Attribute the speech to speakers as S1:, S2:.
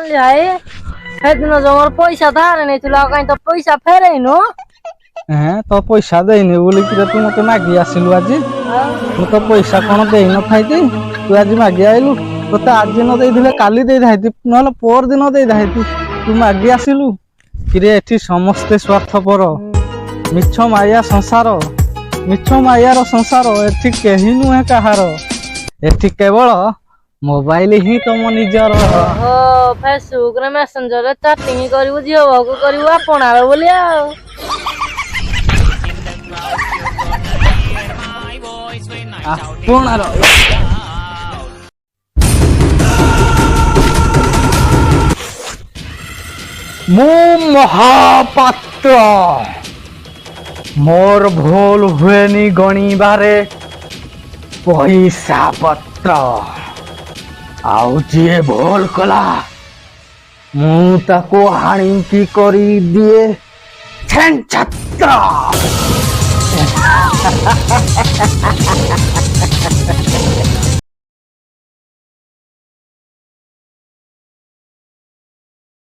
S1: ଜାଣିଲି ଭାଇ ସେଦିନ ଯୋଉ ପଇସା ଧାର ନେଇଥିଲୁ ଆଉ କାଇଁ ତ ପଇସା ଫେରେଇନୁ?
S2: ତ ପଇସା ଦେଇନି ବୋଲିକିରେ ତୁ ମତେ ମାଗି ଆସିଲୁ ଆଜି। ମୁଁ ତ ପଇସା କଣ ଦେଇନଥାଇତି, ତୁ ଆଜି ମାଗି ଆଇଲୁ। ତୋତେ ଆଜି ନ ଦେଇଥିଲେ କାଲି ଦେଇଥାଇତି, ନହେଲେ ପର ଦିନ ଦେଇଥାଇତି, ତୁ ମାଗି ଆସିଲୁ। କିରେ ଏଠି ସମସ୍ତେ ସ୍ୱାର୍ଥପର, ମିଛ ମାୟା ସଂସାର, ମିଛ ମାୟାର ସଂସାର, ଏଠି କେହି ନୁହେଁ କାହାର। ଏଠି କେବଳ ମୋବାଇଲ ହିଁ ତମ ନିଜର।
S1: ଓହୋ ଫେସବୁକରେ ମେସେଞ୍ଜରରେ ଚାଟିଂ କରିବୁ, ଝିଅ ବୋହୂକୁ କରିବୁ ଆପଣାର ବୋଲି ଆଉ।
S2: ଆପଣାର ମୁଁ ମହାପାତ୍ର, ମୋର ଭୁଲ ହୁଏନି ଗଣିବାରେ ପଇସା ପତ୍ର। ଆଉ ଯିଏ ଭୁଲ କଲା ମୁଁ ତାକୁ ହାଣିକି କରିଦିଏ ଛେଞ୍ଚତ୍ର।